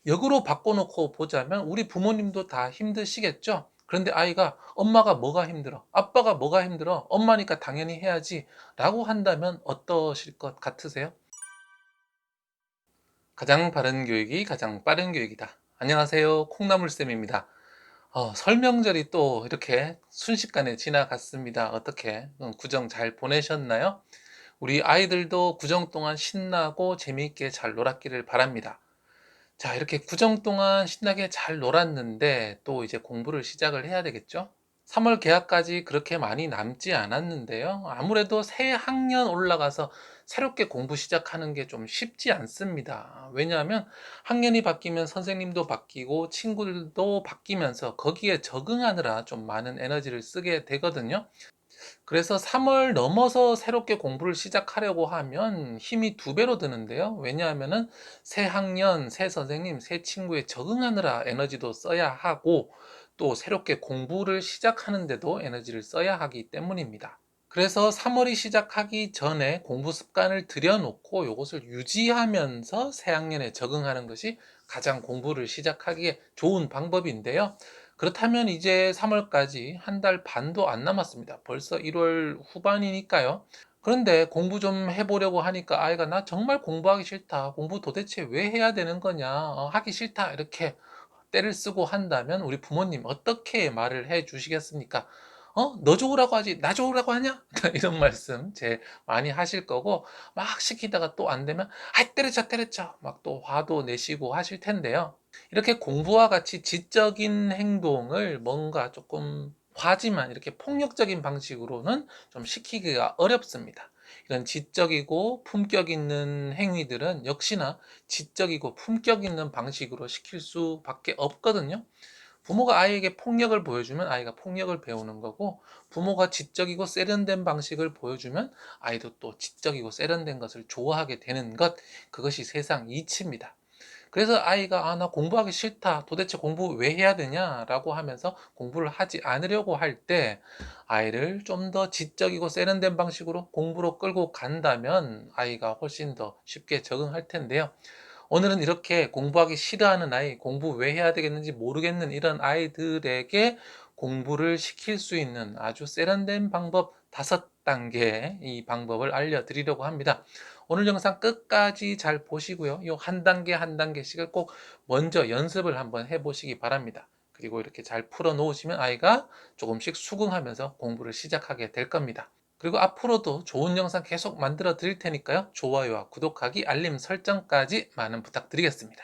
역으로 바꿔놓고 보자면 우리 부모님도 다 힘드시겠죠? 그런데 아이가 엄마가 뭐가 힘들어? 아빠가 뭐가 힘들어? 엄마니까 당연히 해야지 라고 한다면 어떠실 것 같으세요? 가장 바른 교육이 가장 빠른 교육이다. 안녕하세요. 콩나물쌤입니다. 설명절이 또 이렇게 순식간에 지나갔습니다. 어떻게 구정 잘 보내셨나요? 우리 아이들도 구정 동안 신나고 재미있게 잘 놀았기를 바랍니다. 자, 이렇게 구정 동안 신나게 잘 놀았는데 또 이제 공부를 시작을 해야 되겠죠? 3월 개학까지 그렇게 많이 남지 않았는데요. 아무래도 새 학년 올라가서 새롭게 공부 시작하는 게 좀 쉽지 않습니다. 왜냐하면 학년이 바뀌면 선생님도 바뀌고 친구들도 바뀌면서 거기에 적응하느라 좀 많은 에너지를 쓰게 되거든요. 그래서 3월 넘어서 새롭게 공부를 시작하려고 하면 힘이 두 배로 드는데요. 왜냐하면은 새 학년, 새 선생님, 새 친구에 적응하느라 에너지도 써야 하고 또 새롭게 공부를 시작하는데도 에너지를 써야 하기 때문입니다. 그래서 3월이 시작하기 전에 공부 습관을 들여놓고 이것을 유지하면서 새 학년에 적응하는 것이 가장 공부를 시작하기에 좋은 방법인데요. 그렇다면 이제 3월까지 한 달 반도 안 남았습니다. 벌써 1월 후반이니까요. 그런데 공부 좀 해보려고 하니까 아이가 나 정말 공부하기 싫다. 공부 도대체 왜 해야 되는 거냐. 하기 싫다. 이렇게 때를 쓰고 한다면 우리 부모님 어떻게 말을 해 주시겠습니까? 너 좋으라고 하지 나 좋으라고 하냐? 이런 말씀 제 많이 하실 거고 막 시키다가 또 안 되면 때려쳐 때려쳐 막 또 화도 내시고 하실 텐데요. 이렇게 공부와 같이 지적인 행동을 뭔가 조금 과하지만 이렇게 폭력적인 방식으로는 좀 시키기가 어렵습니다. 이런 지적이고 품격 있는 행위들은 역시나 지적이고 품격 있는 방식으로 시킬 수밖에 없거든요. 부모가 아이에게 폭력을 보여주면 아이가 폭력을 배우는 거고, 부모가 지적이고 세련된 방식을 보여주면 아이도 또 지적이고 세련된 것을 좋아하게 되는 것, 그것이 세상 이치입니다. 그래서 아이가 나 공부하기 싫다. 도대체 공부 왜 해야 되냐? 라고 하면서 공부를 하지 않으려고 할 때 아이를 좀 더 지적이고 세련된 방식으로 공부로 끌고 간다면 아이가 훨씬 더 쉽게 적응할 텐데요. 오늘은 이렇게 공부하기 싫어하는 아이, 공부 왜 해야 되겠는지 모르겠는 이런 아이들에게 공부를 시킬 수 있는 아주 세련된 방법 5단계 이 방법을 알려드리려고 합니다. 오늘 영상 끝까지 잘 보시고요. 이 한 단계 한 단계씩을 꼭 먼저 연습을 한번 해보시기 바랍니다. 그리고 이렇게 잘 풀어 놓으시면 아이가 조금씩 수긍하면서 공부를 시작하게 될 겁니다. 그리고 앞으로도 좋은 영상 계속 만들어 드릴 테니까요. 좋아요와 구독하기, 알림 설정까지 많은 부탁드리겠습니다.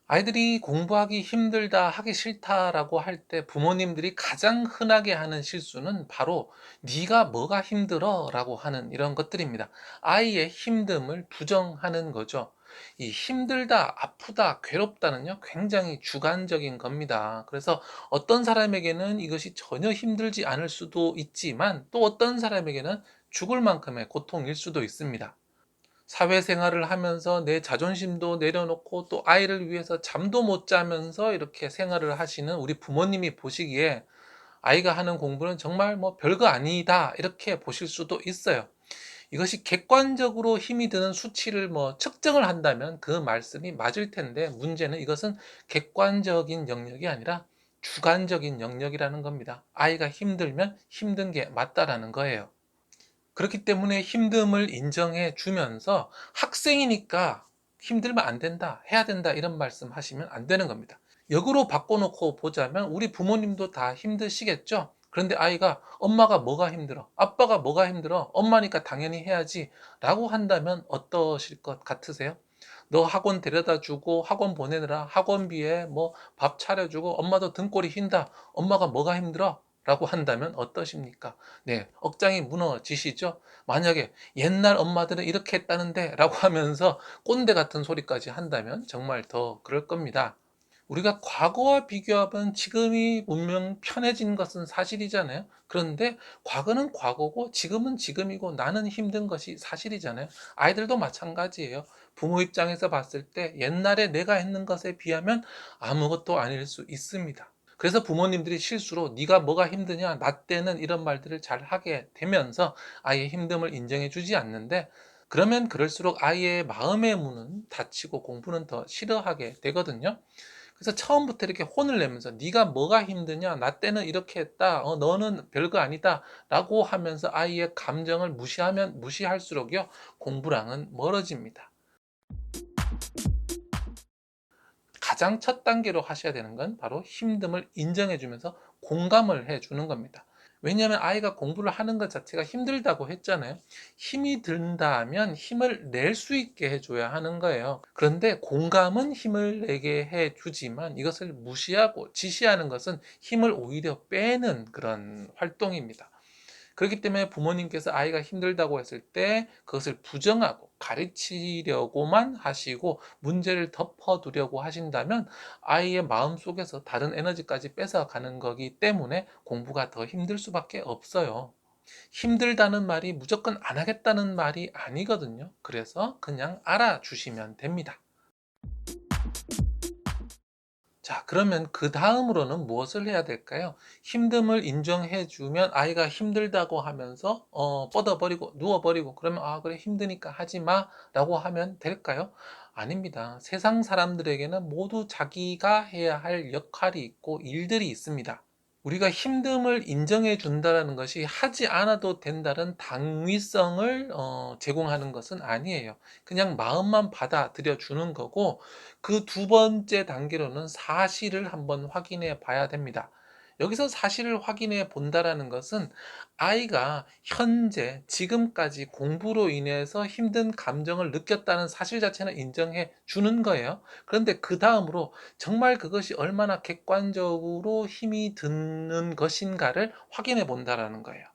아이들이 공부하기 힘들다, 하기 싫다라고 할 때 부모님들이 가장 흔하게 하는 실수는 바로 네가 뭐가 힘들어? 라고 하는 이런 것들입니다. 아이의 힘듦을 부정하는 거죠. 이 힘들다, 아프다, 괴롭다는요, 굉장히 주관적인 겁니다. 그래서 어떤 사람에게는 이것이 전혀 힘들지 않을 수도 있지만 또 어떤 사람에게는 죽을 만큼의 고통일 수도 있습니다. 사회생활을 하면서 내 자존심도 내려놓고 또 아이를 위해서 잠도 못 자면서 이렇게 생활을 하시는 우리 부모님이 보시기에 아이가 하는 공부는 정말 뭐 별거 아니다 이렇게 보실 수도 있어요. 이것이 객관적으로 힘이 드는 수치를 뭐 측정을 한다면 그 말씀이 맞을 텐데, 문제는 이것은 객관적인 영역이 아니라 주관적인 영역이라는 겁니다. 아이가 힘들면 힘든 게 맞다라는 거예요. 그렇기 때문에 힘듦을 인정해 주면서 학생이니까 힘들면 안 된다, 해야 된다 이런 말씀 하시면 안 되는 겁니다. 역으로 바꿔놓고 보자면 우리 부모님도 다 힘드시겠죠? 그런데 아이가 엄마가 뭐가 힘들어? 아빠가 뭐가 힘들어? 엄마니까 당연히 해야지 라고 한다면 어떠실 것 같으세요? 너 학원 데려다 주고 학원 보내느라 학원비에 뭐 밥 차려주고 엄마도 등골이 휜다. 엄마가 뭐가 힘들어? 라고 한다면 어떠십니까? 네, 억장이 무너지시죠? 만약에 옛날 엄마들은 이렇게 했다는데 라고 하면서 꼰대 같은 소리까지 한다면 정말 더 그럴 겁니다. 우리가 과거와 비교하면 지금이 문명 편해진 것은 사실이잖아요. 그런데 과거는 과거고 지금은 지금이고 나는 힘든 것이 사실이잖아요. 아이들도 마찬가지예요. 부모 입장에서 봤을 때 옛날에 내가 했는 것에 비하면 아무것도 아닐 수 있습니다. 그래서 부모님들이 실수로 네가 뭐가 힘드냐, 나 때는 이런 말들을 잘 하게 되면서 아이의 힘듦을 인정해 주지 않는데, 그러면 그럴수록 아이의 마음의 문은 닫히고 공부는 더 싫어하게 되거든요. 그래서 처음부터 이렇게 혼을 내면서 네가 뭐가 힘드냐, 나 때는 이렇게 했다, 너는 별거 아니다 라고 하면서 아이의 감정을 무시하면 무시할수록요, 공부랑은 멀어집니다. 가장 첫 단계로 하셔야 되는 건 바로 힘듦을 인정해 주면서 공감을 해 주는 겁니다. 왜냐하면 아이가 공부를 하는 것 자체가 힘들다고 했잖아요. 힘이 든다 하면 힘을 낼 수 있게 해줘야 하는 거예요. 그런데 공감은 힘을 내게 해주지만 이것을 무시하고 지시하는 것은 힘을 오히려 빼는 그런 활동입니다. 그렇기 때문에 부모님께서 아이가 힘들다고 했을 때 그것을 부정하고 가르치려고만 하시고 문제를 덮어두려고 하신다면 아이의 마음속에서 다른 에너지까지 뺏어가는 거기 때문에 공부가 더 힘들 수밖에 없어요. 힘들다는 말이 무조건 안 하겠다는 말이 아니거든요. 그래서 그냥 알아주시면 됩니다. 자, 그러면 그 다음으로는 무엇을 해야 될까요? 힘듦을 인정해 주면 아이가 힘들다고 하면서 뻗어버리고 누워버리고 그러면 아 그래 힘드니까 하지 마 라고 하면 될까요? 아닙니다. 세상 사람들에게는 모두 자기가 해야 할 역할이 있고 일들이 있습니다. 우리가 힘듦을 인정해 준다는 것이 하지 않아도 된다는 당위성을 제공하는 것은 아니에요. 그냥 마음만 받아들여 주는 거고, 그 두 번째 단계로는 사실을 한번 확인해 봐야 됩니다. 여기서 사실을 확인해 본다라는 것은 아이가 현재 지금까지 공부로 인해서 힘든 감정을 느꼈다는 사실 자체는 인정해 주는 거예요. 그런데 그 다음으로 정말 그것이 얼마나 객관적으로 힘이 드는 것인가를 확인해 본다라는 거예요.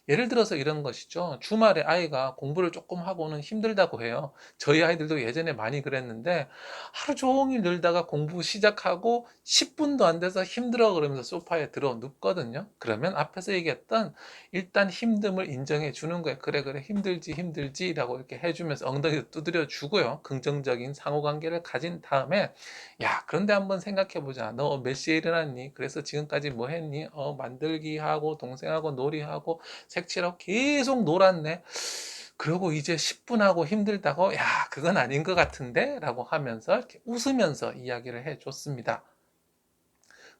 예를 들어서 이런 것이죠. 주말에 아이가 공부를 조금 하고는 힘들다고 해요. 저희 아이들도 예전에 많이 그랬는데 하루 종일 놀다가 공부 시작하고 10분도 안 돼서 힘들어 그러면서 소파에 들어 눕거든요. 그러면 앞에서 얘기했던 일단 힘듦을 인정해 주는 거예요. 그래 그래 힘들지 힘들지 라고 이렇게 해주면서 엉덩이도 두드려 주고요. 긍정적인 상호관계를 가진 다음에 야 그런데 한번 생각해 보자. 너 몇 시에 일어났니? 그래서 지금까지 뭐 했니? 만들기 하고 동생하고 놀이하고 색칠하고 계속 놀았네. 그리고 이제 10분 하고 힘들다고, 야, 그건 아닌 것 같은데? 라고 하면서 이렇게 웃으면서 이야기를 해 줬습니다.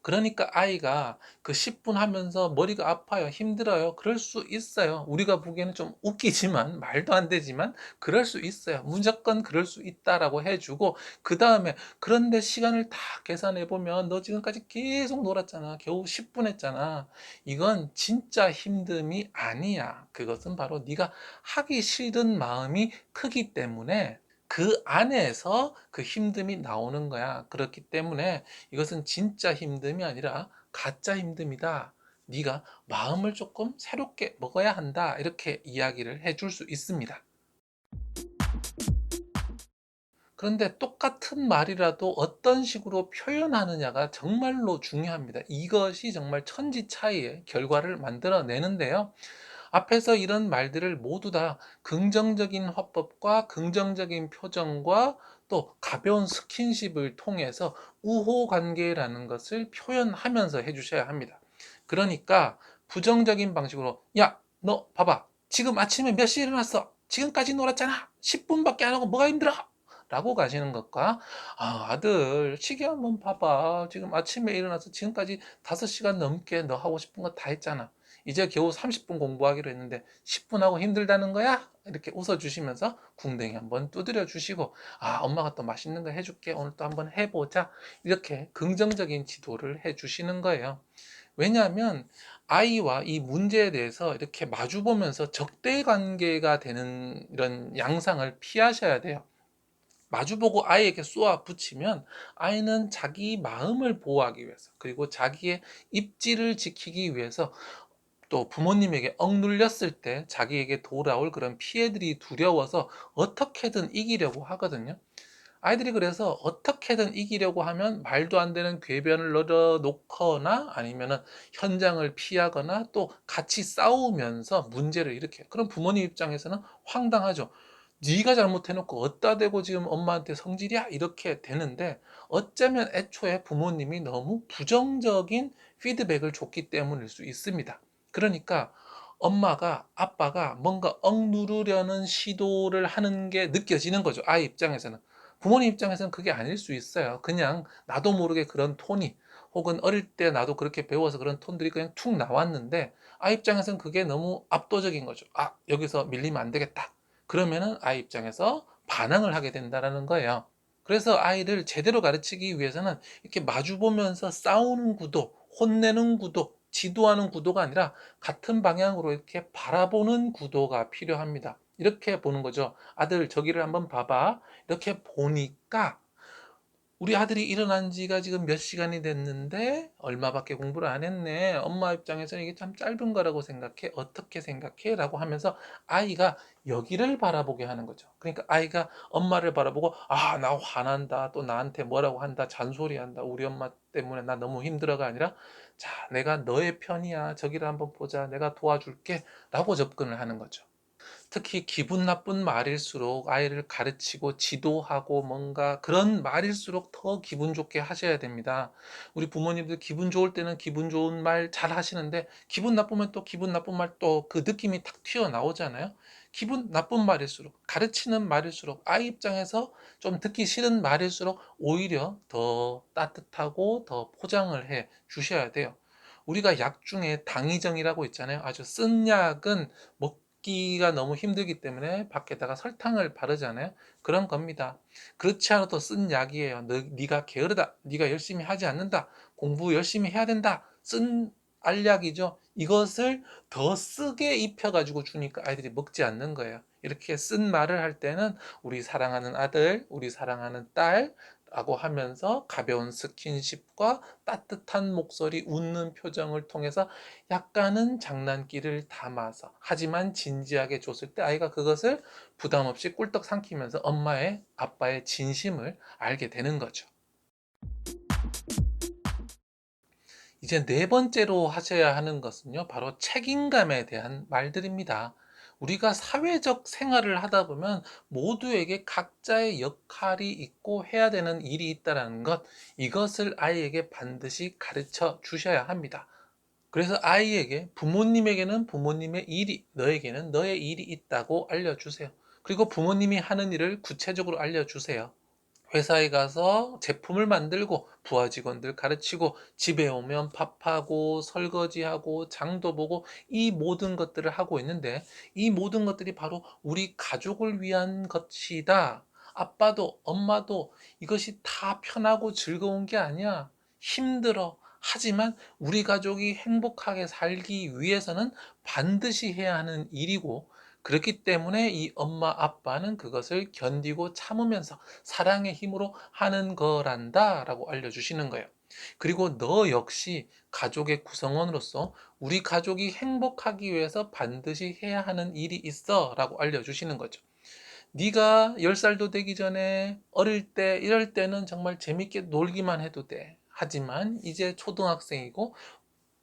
그러니까 아이가 그 10분 하면서 머리가 아파요, 힘들어요. 그럴 수 있어요. 우리가 보기에는 좀 웃기지만, 말도 안 되지만, 그럴 수 있어요. 무조건 그럴 수 있다라고 해주고, 그 다음에, 그런데 시간을 다 계산해보면, 너 지금까지 계속 놀았잖아. 겨우 10분 했잖아. 이건 진짜 힘듦이 아니야. 그것은 바로 네가 하기 싫은 마음이 크기 때문에, 그 안에서 그 힘듦이 나오는 거야. 그렇기 때문에 이것은 진짜 힘듦이 아니라 가짜 힘듦이다. 네가 마음을 조금 새롭게 먹어야 한다. 이렇게 이야기를 해줄 수 있습니다. 그런데 똑같은 말이라도 어떤 식으로 표현하느냐가 정말로 중요합니다. 이것이 정말 천지 차이의 결과를 만들어내는데요. 앞에서 이런 말들을 모두 다 긍정적인 화법과 긍정적인 표정과 또 가벼운 스킨십을 통해서 우호 관계라는 것을 표현하면서 해주셔야 합니다. 그러니까 부정적인 방식으로 야, 너 봐봐. 지금 아침에 몇 시에 일어났어? 지금까지 놀았잖아. 10분밖에 안 하고 뭐가 힘들어? 라고 가시는 것과 아들 시계 한번 봐봐. 지금 아침에 일어나서 지금까지 5시간 넘게 너 하고 싶은 거 다 했잖아. 이제 겨우 30분 공부하기로 했는데 10분 하고 힘들다는 거야? 이렇게 웃어주시면서 궁뎅이 한번 두드려 주시고 엄마가 또 맛있는 거 해줄게. 오늘 또 한번 해보자. 이렇게 긍정적인 지도를 해주시는 거예요. 왜냐하면 아이와 이 문제에 대해서 이렇게 마주보면서 적대 관계가 되는 이런 양상을 피하셔야 돼요. 마주보고 아이에게 쏘아 붙이면 아이는 자기 마음을 보호하기 위해서 그리고 자기의 입지를 지키기 위해서 또 부모님에게 억눌렸을 때 자기에게 돌아올 그런 피해들이 두려워서 어떻게든 이기려고 하거든요. 아이들이 그래서 어떻게든 이기려고 하면 말도 안 되는 궤변을 넣어 놓거나 아니면은 현장을 피하거나 또 같이 싸우면서 문제를 일으켜요. 그럼 부모님 입장에서는 황당하죠. 네가 잘못해놓고 어디다 대고 지금 엄마한테 성질이야? 이렇게 되는데, 어쩌면 애초에 부모님이 너무 부정적인 피드백을 줬기 때문일 수 있습니다. 그러니까 엄마가, 아빠가 뭔가 억누르려는 시도를 하는 게 느껴지는 거죠. 아이 입장에서는. 부모님 입장에서는 그게 아닐 수 있어요. 그냥 나도 모르게 그런 톤이, 혹은 어릴 때 나도 그렇게 배워서 그런 톤들이 그냥 툭 나왔는데, 아이 입장에서는 그게 너무 압도적인 거죠. 아, 여기서 밀리면 안 되겠다. 그러면은 아이 입장에서 반항을 하게 된다라는 거예요. 그래서 아이를 제대로 가르치기 위해서는 이렇게 마주보면서 싸우는 구도, 혼내는 구도, 지도하는 구도가 아니라 같은 방향으로 이렇게 바라보는 구도가 필요합니다. 이렇게 보는 거죠. 아들, 저기를 한번 봐봐. 이렇게 보니까 우리 아들이 일어난 지가 지금 몇 시간이 됐는데 얼마밖에 공부를 안 했네. 엄마 입장에서는 이게 참 짧은 거라고 생각해. 어떻게 생각해? 라고 하면서 아이가 여기를 바라보게 하는 거죠. 그러니까 아이가 엄마를 바라보고, 아, 나 화난다. 또 나한테 뭐라고 한다. 잔소리한다. 우리 엄마 때문에 나 너무 힘들어가 아니라, 자, 내가 너의 편이야. 저기를 한번 보자. 내가 도와줄게. 라고 접근을 하는 거죠. 특히 기분 나쁜 말일수록 아이를 가르치고 지도하고 뭔가 그런 말일수록 더 기분 좋게 하셔야 됩니다. 우리 부모님들 기분 좋을 때는 기분 좋은 말 잘 하시는데, 기분 나쁘면 또 기분 나쁜 말, 또 그 느낌이 탁 튀어나오잖아요. 기분 나쁜 말일수록, 가르치는 말일수록, 아이 입장에서 좀 듣기 싫은 말일수록 오히려 더 따뜻하고 더 포장을 해 주셔야 돼요. 우리가 약 중에 당이정이라고 있잖아요. 아주 쓴 약은 먹기가 너무 힘들기 때문에 밖에다가 설탕을 바르잖아요. 그런 겁니다. 그렇지 않아도 쓴 약이에요. 네가 게으르다. 네가 열심히 하지 않는다. 공부 열심히 해야 된다. 쓴 알약이죠. 이것을 더 쓰게 입혀가지고 주니까 아이들이 먹지 않는 거예요. 이렇게 쓴 말을 할 때는 우리 사랑하는 아들, 우리 사랑하는 딸, 라고 하면서 가벼운 스킨십과 따뜻한 목소리, 웃는 표정을 통해서 약간은 장난기를 담아서, 하지만 진지하게 줬을 때 아이가 그것을 부담 없이 꿀떡 삼키면서 엄마의, 아빠의 진심을 알게 되는 거죠. 이제 네 번째로 하셔야 하는 것은요, 바로 책임감에 대한 말들입니다. 우리가 사회적 생활을 하다 보면 모두에게 각자의 역할이 있고 해야 되는 일이 있다는 것, 이것을 아이에게 반드시 가르쳐 주셔야 합니다. 그래서 아이에게, 부모님에게는 부모님의 일이, 너에게는 너의 일이 있다고 알려주세요. 그리고 부모님이 하는 일을 구체적으로 알려주세요. 회사에 가서 제품을 만들고 부하 직원들 가르치고 집에 오면 밥하고 설거지하고 장도 보고, 이 모든 것들을 하고 있는데, 이 모든 것들이 바로 우리 가족을 위한 것이다. 아빠도 엄마도 이것이 다 편하고 즐거운 게 아니야. 힘들어. 하지만 우리 가족이 행복하게 살기 위해서는 반드시 해야 하는 일이고, 그렇기 때문에 이 엄마 아빠는 그것을 견디고 참으면서 사랑의 힘으로 하는 거란다 라고 알려주시는 거예요. 그리고 너 역시 가족의 구성원으로서 우리 가족이 행복하기 위해서 반드시 해야 하는 일이 있어 라고 알려주시는 거죠. 네가 10살도 되기 전에 어릴 때, 이럴 때는 정말 재밌게 놀기만 해도 돼. 하지만 이제 초등학생이고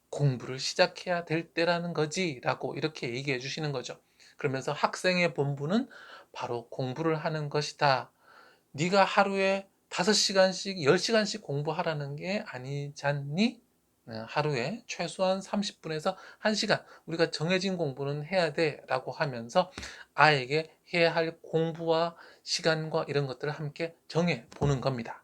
공부를 시작해야 될 때라는 거지 라고 이렇게 얘기해 주시는 거죠. 그러면서 학생의 본분은 바로 공부를 하는 것이다. 네가 하루에 5시간씩, 10시간씩 공부하라는 게 아니잖니? 하루에 최소한 30분에서 1시간 우리가 정해진 공부는 해야 돼 라고 하면서 아이에게 해야 할 공부와 시간과 이런 것들을 함께 정해 보는 겁니다.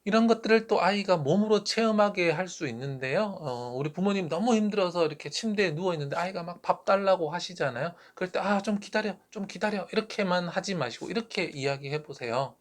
이런 것들을 또 아이가 몸으로 체험하게 할 수 있는데요. 우리 부모님 너무 힘들어서 이렇게 침대에 누워 있는데 아이가 막 밥 달라고 하시잖아요. 그럴 때, 아, 좀 기다려, 좀 기다려. 이렇게만 하지 마시고 이렇게 이야기해 보세요.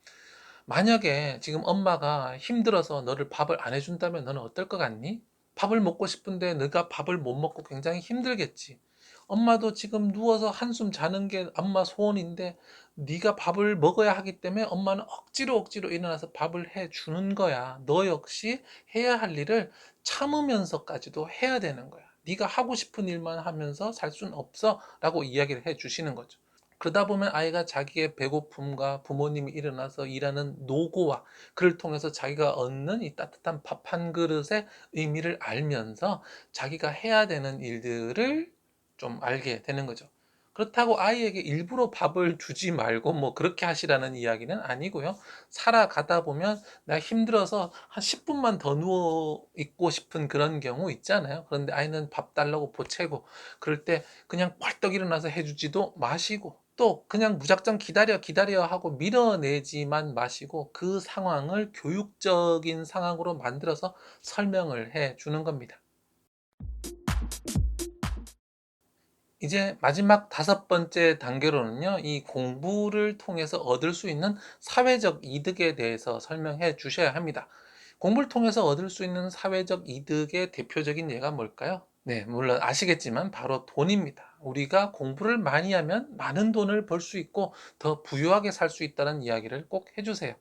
만약에 지금 엄마가 힘들어서 너를 밥을 안 해준다면 너는 어떨 것 같니? 밥을 먹고 싶은데 너가 밥을 못 먹고 굉장히 힘들겠지. 엄마도 지금 누워서 한숨 자는 게 엄마 소원인데, 네가 밥을 먹어야 하기 때문에 엄마는 억지로 일어나서 밥을 해 주는 거야. 너 역시 해야 할 일을 참으면서까지도 해야 되는 거야. 네가 하고 싶은 일만 하면서 살 수는 없어 라고 이야기를 해 주시는 거죠. 그러다 보면 아이가 자기의 배고픔과 부모님이 일어나서 일하는 노고와 그를 통해서 자기가 얻는 이 따뜻한 밥 한 그릇의 의미를 알면서 자기가 해야 되는 일들을 좀 알게 되는 거죠. 그렇다고 아이에게 일부러 밥을 주지 말고 뭐 그렇게 하시라는 이야기는 아니고요. 살아가다 보면 내가 힘들어서 한 10분만 더 누워 있고 싶은 그런 경우 있잖아요. 그런데 아이는 밥 달라고 보채고 그럴 때 그냥 벌떡 일어나서 해주지도 마시고 또 그냥 무작정 기다려 기다려 하고 밀어내지만 마시고 그 상황을 교육적인 상황으로 만들어서 설명을 해 주는 겁니다. 이제 마지막 다섯 번째 단계로는요, 이 공부를 통해서 얻을 수 있는 사회적 이득에 대해서 설명해 주셔야 합니다. 공부를 통해서 얻을 수 있는 사회적 이득의 대표적인 예가 뭘까요? 네, 물론 아시겠지만 바로 돈입니다. 우리가 공부를 많이 하면 많은 돈을 벌 수 있고 더 부유하게 살 수 있다는 이야기를 꼭 해주세요.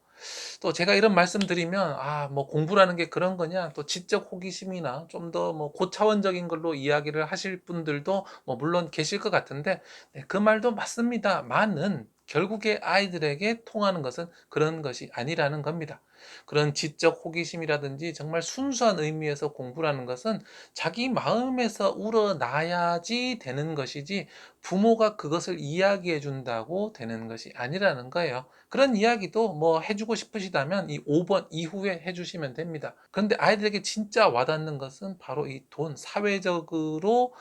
또 제가 이런 말씀드리면 뭐 공부라는 게 그런 거냐 또 지적 호기심이나 좀 더 뭐 고차원적인 걸로 이야기를 하실 분들도 뭐 물론 계실 것 같은데 네, 그 말도 맞습니다. 많은 결국에 아이들에게 통하는 것은 그런 것이 아니라는 겁니다. 그런 지적 호기심이라든지 정말 순수한 의미에서 공부라는 것은 자기 마음에서 우러나야지 되는 것이지 부모가 그것을 이야기해 준다고 되는 것이 아니라는 거예요. 그런 이야기도 뭐 해주고 싶으시다면 이 5번 이후에 해주시면 됩니다. 그런데 아이들에게 진짜 와닿는 것은 바로 이 돈, 사회적으로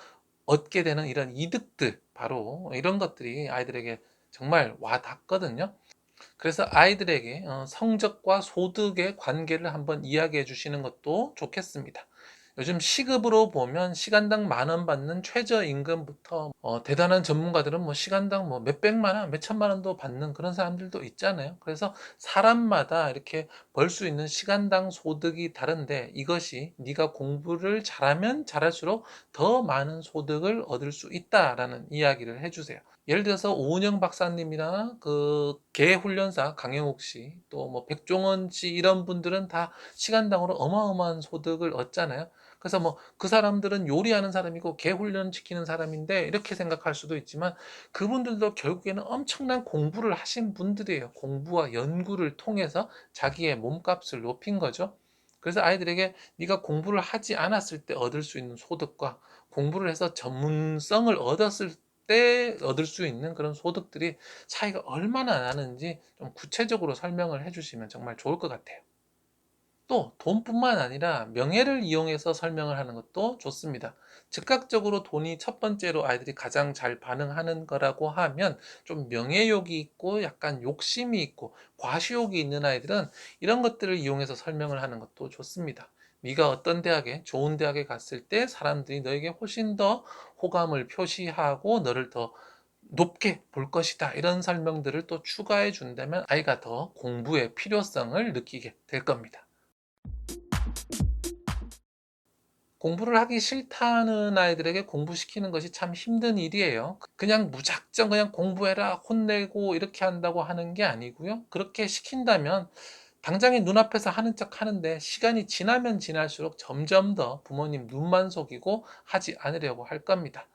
얻게 되는 이런 이득들, 바로 이런 것들이 아이들에게 정말 와닿거든요. 그래서 아이들에게 성적과 소득의 관계를 한번 이야기해 주시는 것도 좋겠습니다. 요즘 시급으로 보면 시간당 10,000원 받는 최저임금부터 대단한 전문가들은 뭐 시간당 뭐 몇백만 원, 몇천만 원도 받는 그런 사람들도 있잖아요. 그래서 사람마다 이렇게 벌 수 있는 시간당 소득이 다른데 이것이 네가 공부를 잘하면 잘할수록 더 많은 소득을 얻을 수 있다라는 이야기를 해주세요. 예를 들어서 오은영 박사님이나 그 개훈련사 강영욱 씨, 또 뭐 백종원 씨 이런 분들은 다 시간당으로 어마어마한 소득을 얻잖아요. 그래서 뭐 그 사람들은 요리하는 사람이고 개 훈련시키는 사람인데 이렇게 생각할 수도 있지만 그분들도 결국에는 엄청난 공부를 하신 분들이에요. 공부와 연구를 통해서 자기의 몸값을 높인 거죠. 그래서 아이들에게 네가 공부를 하지 않았을 때 얻을 수 있는 소득과 공부를 해서 전문성을 얻었을 때 얻을 수 있는 그런 소득들이 차이가 얼마나 나는지 좀 구체적으로 설명을 해주시면 정말 좋을 것 같아요. 또 돈뿐만 아니라 명예를 이용해서 설명을 하는 것도 좋습니다. 즉각적으로 돈이 첫 번째로 아이들이 가장 잘 반응하는 거라고 하면 좀 명예욕이 있고 약간 욕심이 있고 과시욕이 있는 아이들은 이런 것들을 이용해서 설명을 하는 것도 좋습니다. 네가 어떤 대학에 좋은 대학에 갔을 때 사람들이 너에게 훨씬 더 호감을 표시하고 너를 더 높게 볼 것이다. 이런 설명들을 또 추가해 준다면 아이가 더 공부의 필요성을 느끼게 될 겁니다. 공부를 하기 싫다는 아이들에게 공부시키는 것이 참 힘든 일이에요. 그냥 무작정 그냥 공부해라, 혼내고 이렇게 한다고 하는 게 아니고요. 그렇게 시킨다면 당장에 눈앞에서 하는 척 하는데 시간이 지나면 지날수록 점점 더 부모님 눈만 속이고 하지 않으려고 할 겁니다.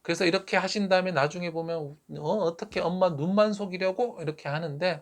그래서 이렇게 하신 다음에 나중에 보면 어떻게 엄마 눈만 속이려고 이렇게 하는데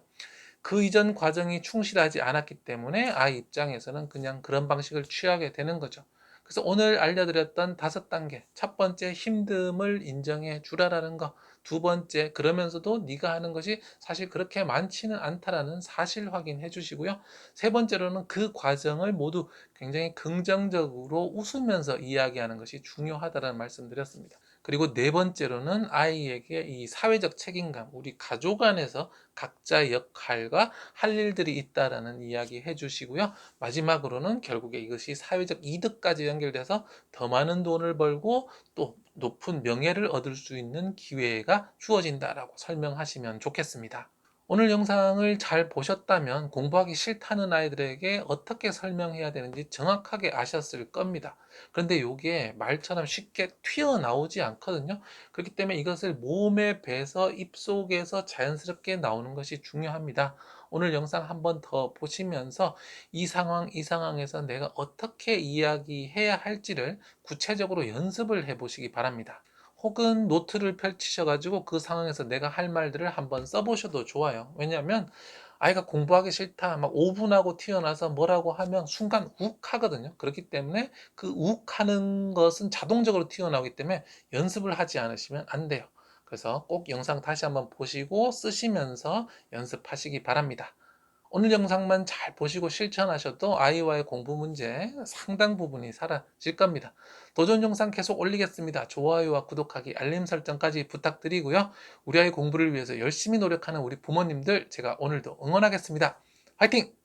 그 이전 과정이 충실하지 않았기 때문에 아이 입장에서는 그냥 그런 방식을 취하게 되는 거죠. 그래서 오늘 알려드렸던 다섯 단계, 첫 번째 힘듦을 인정해 주라라는 거, 두 번째 그러면서도 네가 하는 것이 사실 그렇게 많지는 않다라는 사실 확인해 주시고요. 세 번째로는 그 과정을 모두 굉장히 긍정적으로 웃으면서 이야기하는 것이 중요하다는 말씀드렸습니다. 그리고 네 번째로는 아이에게 이 사회적 책임감, 우리 가족 안에서 각자의 역할과 할 일들이 있다라는 이야기 해주시고요. 마지막으로는 결국에 이것이 사회적 이득까지 연결돼서 더 많은 돈을 벌고 또 높은 명예를 얻을 수 있는 기회가 주어진다라고 설명하시면 좋겠습니다. 오늘 영상을 잘 보셨다면 공부하기 싫다는 아이들에게 어떻게 설명해야 되는지 정확하게 아셨을 겁니다. 그런데 이게 말처럼 쉽게 튀어나오지 않거든요. 그렇기 때문에 이것을 몸에 배서 입속에서 자연스럽게 나오는 것이 중요합니다. 오늘 영상 한번 더 보시면서 이 상황, 이 상황에서 내가 어떻게 이야기해야 할지를 구체적으로 연습을 해 보시기 바랍니다. 혹은 노트를 펼치셔가지고 그 상황에서 내가 할 말들을 한번 써보셔도 좋아요. 왜냐하면 아이가 공부하기 싫다, 막 5분 하고 튀어나와서 뭐라고 하면 순간 욱 하거든요. 그렇기 때문에 그 욱 하는 것은 자동적으로 튀어나오기 때문에 연습을 하지 않으시면 안 돼요. 그래서 꼭 영상 다시 한번 보시고 쓰시면서 연습하시기 바랍니다. 오늘 영상만 잘 보시고 실천하셔도 아이와의 공부 문제 상당 부분이 사라질 겁니다. 도전 영상 계속 올리겠습니다. 좋아요와 구독하기, 알림 설정까지 부탁드리고요. 우리 아이 공부를 위해서 열심히 노력하는 우리 부모님들 제가 오늘도 응원하겠습니다. 화이팅!